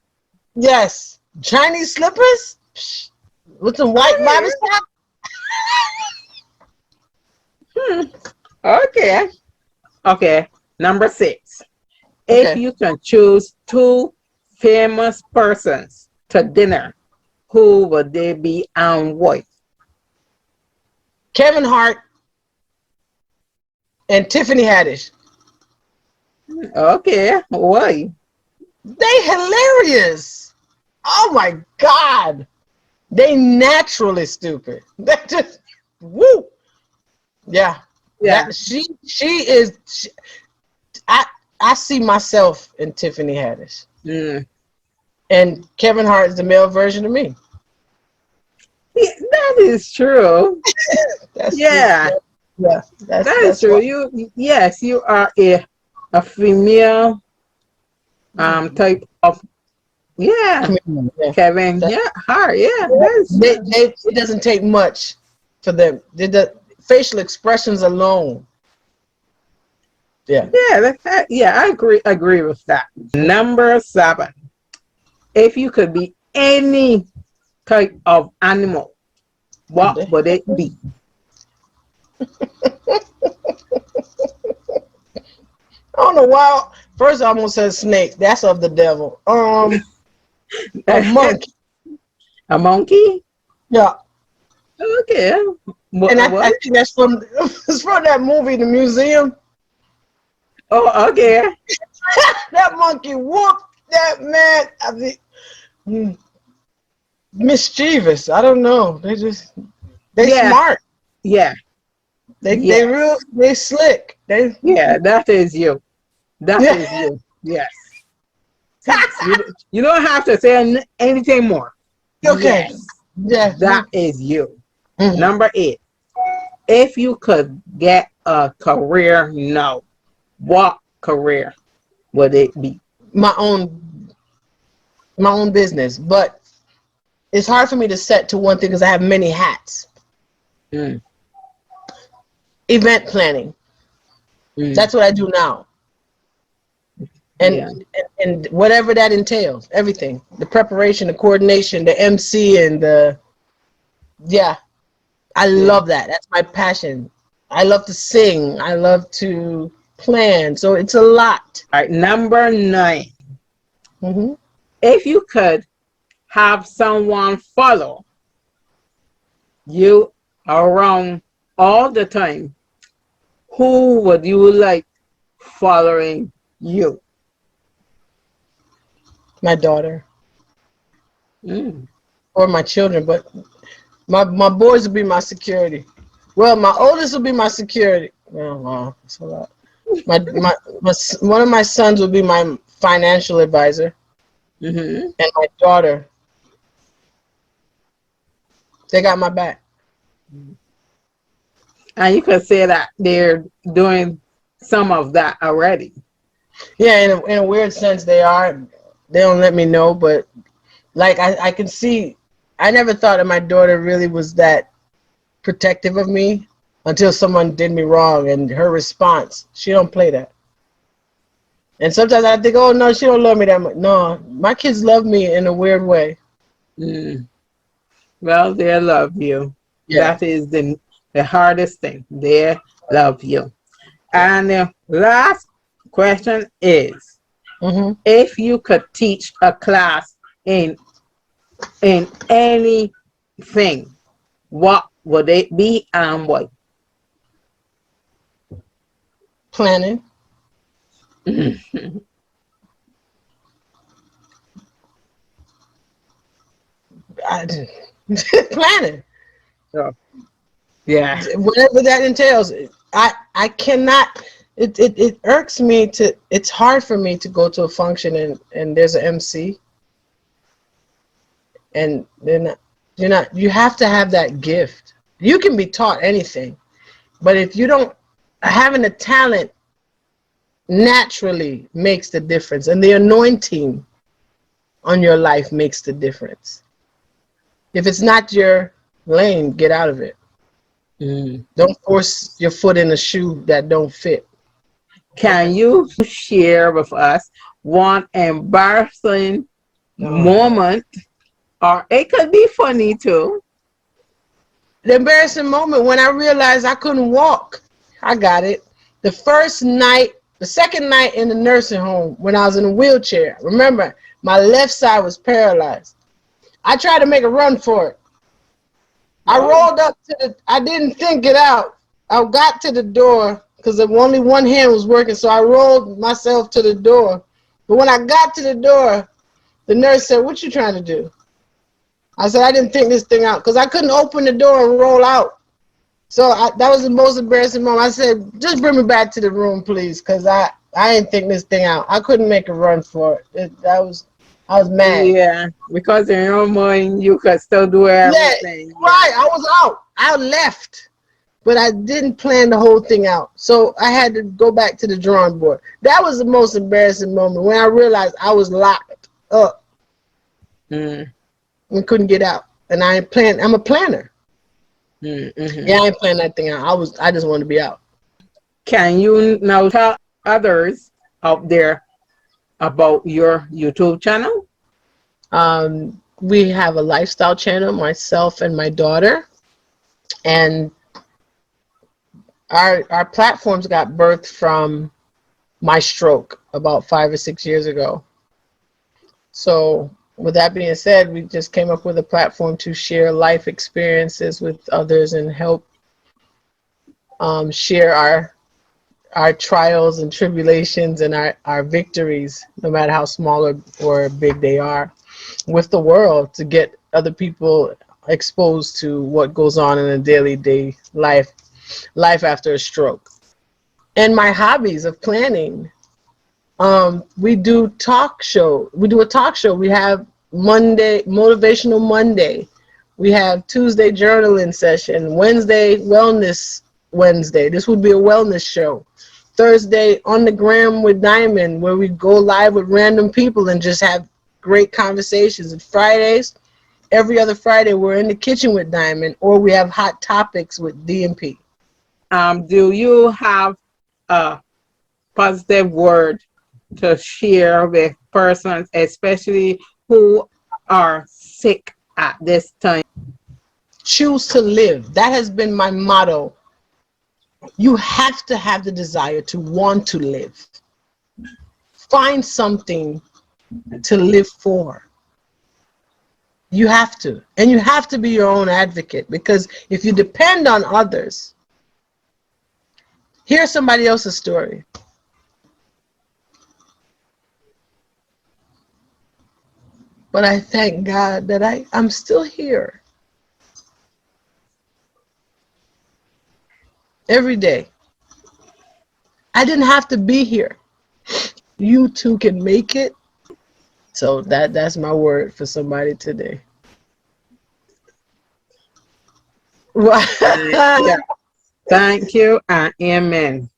Yes. Chinese slippers? Psh, with some white bobby strap? Hmm. Okay, okay. Number 6. If Okay. you can choose 2 famous persons to dinner, who would they be and why? Kevin Hart and Tiffany Haddish. Okay, why? They hilarious. Oh my God. They naturally stupid. They just woo. Yeah. Yeah. I I see myself in Tiffany Haddish. Mm. And Kevin Hart is the male version of me. Yeah, that is true. That's just Yeah, yeah. that is That's true. what. Yes, you are a female type of, yeah, Yeah. Kevin. That, Yeah, Hart. Yeah, that is true. it doesn't take much for them. The facial expressions alone. Yeah. Yeah, yeah, I agree with that. Number 7. If you could be any type of animal, what would it be? I don't know why. First, I almost said snake. That's of the devil. A monkey. A monkey? Yeah, Okay. and I What? think that's from it's from that movie, The Museum. Oh, okay. That monkey whooped that man. I think mischievous. I don't know. They Yeah, smart. yeah, They yes. real they slick. They Yeah, that is you. That yeah. is you. Yes. You don't have to say anything more. Okay. Yes, Yeah. that is you. Mhm. Number 8. If you could get a career now, what career would it be? My own business, but it's hard for me to set to one thing because I have many hats. Mm, Event planning. mm, That's what I do now. yeah, And whatever that entails, everything. The preparation, the coordination, the MC and the yeah. I yeah. love that. That's my passion. I love to sing. I love to plan. So it's a lot. All right, number 9. Hmm. If you could have someone follow you around all the time, who would you like following you? My daughter Mm. or my children, but my boys will be my security. Well, my oldest will be my security. Oh, wow, that's a lot. One of my sons will be my financial advisor, Mm-hmm. and my daughter. They got my back. And you could say that they're doing some of that already. Yeah, in a weird sense, they are. They don't let me know, but like I can see. I never thought that my daughter really was that protective of me until someone did me wrong, and her response, she don't play that. And sometimes I think, oh no, she don't love me that much. No, my kids love me in a weird way. Mm. Well, they love you. Yeah, That is the hardest thing. They love you. yeah. And the last question is, Hmm. if you could teach a class in anything, what would it be and what? Planning. I, planning. So, yeah. Whatever that entails. I cannot. It irks me to. It's hard for me to go to a function and there's an MC and then you're not. You have to have that gift. You can be taught anything, but if you don't, having a talent naturally makes the difference, and the anointing on your life makes the difference. If it's not your lane, get out of it. Mm. Don't force your foot in a shoe that don't fit. Can you share with us one embarrassing No. moment, or it could be funny too? The embarrassing moment when I realized I couldn't walk. I got it. The second night in the nursing home when I was in a wheelchair. Remember, my left side was paralyzed. I tried to make a run for it. I Oh. rolled up to I didn't think it out. I got to the door because only one hand was working, so I rolled myself to the door. But when I got to the door, the nurse said, "What you trying to do?" I said, "I didn't think this thing out," because I couldn't open the door and roll out. So that was the most embarrassing moment. I said, "Just bring me back to the room, please," because I didn't think this thing out. I couldn't make a run for it. I was mad. Yeah, because in your mind you could still do Yeah, everything. Yeah. right. I was out. I left. But I didn't plan the whole thing out. So I had to go back to the drawing board. That was the most embarrassing moment when I realized I was locked up Mm, and couldn't get out. And I'm a planner. mm-hmm. Yeah, I ain't planning that thing out. I just wanted to be out. Can you now tell others out there about your YouTube channel? We have a lifestyle channel, myself and my daughter. And our platforms got birthed from my stroke about 5 or 6 years ago. So with that being said, we just came up with a platform to share life experiences with others and help share our trials and tribulations and our victories, no matter how small or big they are, with the world to get other people exposed to what goes on in a daily day life after a stroke. And my hobbies of planning. We do talk show. We do a talk show. We have Monday, Motivational Monday. We have Tuesday journaling session. Wednesday, Wellness Wednesday. This would be a wellness show. Thursday, On the Gram with Diamond, where we go live with random people and just have great conversations. And Fridays, every other Friday, we're in the kitchen with Diamond, or we have hot topics with DMP. Do you have a positive word to share with persons, especially who are sick at this time? Choose to live. That has been my motto. You have to have the desire to want to live. Find something to live for. You have to. And you have to be your own advocate, because if you depend on others, here's somebody else's story. But I thank God that I'm still here. every day. I didn't have to be here. You too can make it. So that's my word for somebody today. Yeah. Thank you and amen.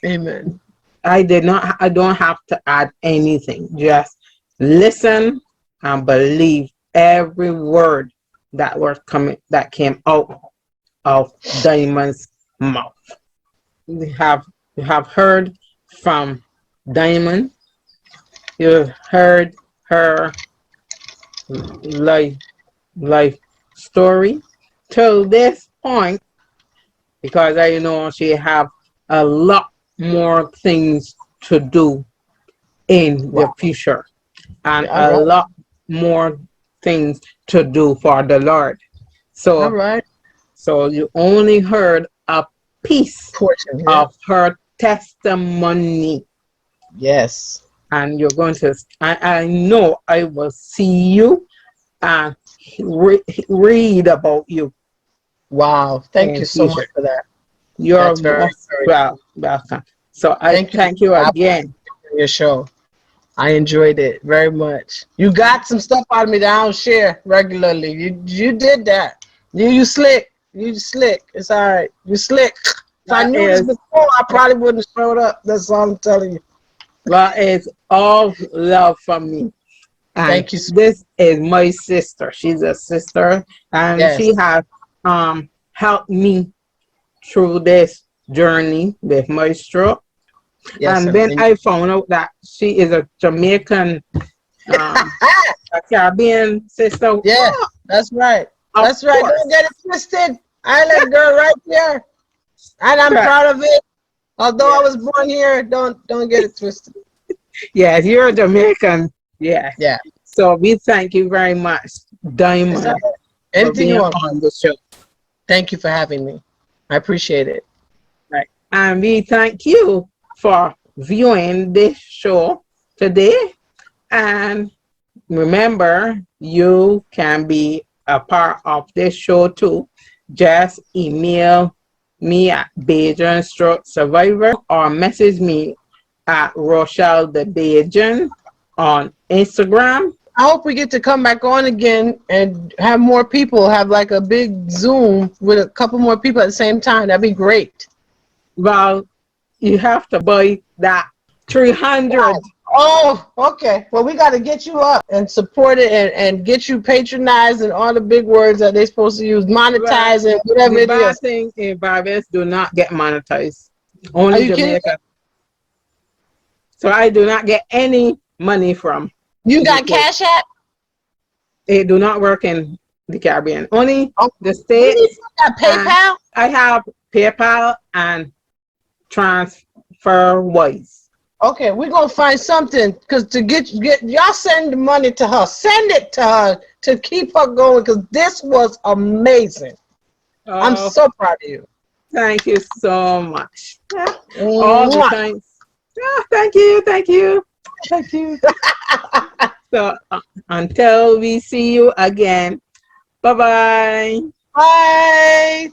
Amen. I don't have to add anything. Just listen and believe every word that came out of Diamond's mouth. You have heard from Diamond. You heard her life life story till this point, because I know she have a lot more things to do in the Wow. future and Yeah, all a right. lot more things to do for the Lord. All So right. so you only heard a piece Portion, yeah. of her testimony, Yes. and you're going to I know I will see you and read about you Wow. Thank in you so much future. for that. You're That's very most encouraging. welcome. So I Thank you thank you for again. your show. I enjoyed it very much. You got some stuff out of me that I don't share regularly. You did that. You slick. You slick. It's all right. You slick. If I That knew this is before, I probably wouldn't have showed up. That's all I'm telling you. that is all love from me. And Thank you. this is my sister. She's a sister, and she Yes. has helped me through this journey with my stroke. Yes. And then I found out that she is a Jamaican, a Caribbean sister. Yeah, that's right. Of That's right. Don't course. get it twisted. Island girl right there. And I'm Right. proud of it. Although I Yeah. was born here, don't get it twisted. Yes, you're a Jamaican. Yes. Yeah. So we thank you very much, Is that Diamond, for anything being you want? on the show. Thank you for having me. I appreciate it. Right. And we thank you for viewing this show today. And remember, you can be a part of this show too. Just email me at Bajan Stroke Survivor or message me at Rochelle the Bajan on Instagram. I hope we get to come back on again and have more people, have like a big Zoom with a couple more people at the same time. That'd be great. Well, you have to buy that 300. Oh, okay. Well, we got to get you up and support it and get you patronized and all the big words that they're supposed to use, Well, monetize and whatever the it bad is. thing in Barbados do not get monetized. Are Only you kidding? Jamaica. So I do not get any money from You got UK. Cash App? It do not work in the Caribbean. Only Oh, the we need States. got PayPal? I have PayPal and TransferWise. Okay, we're gonna find something because to get y'all send the money to her. Send it to her to keep her going because this was amazing. I'm Oh, so proud of you. thank you so much. All the Mwah. thanks. Thank you, thank you, thank you. So until we see you again, bye bye. Bye.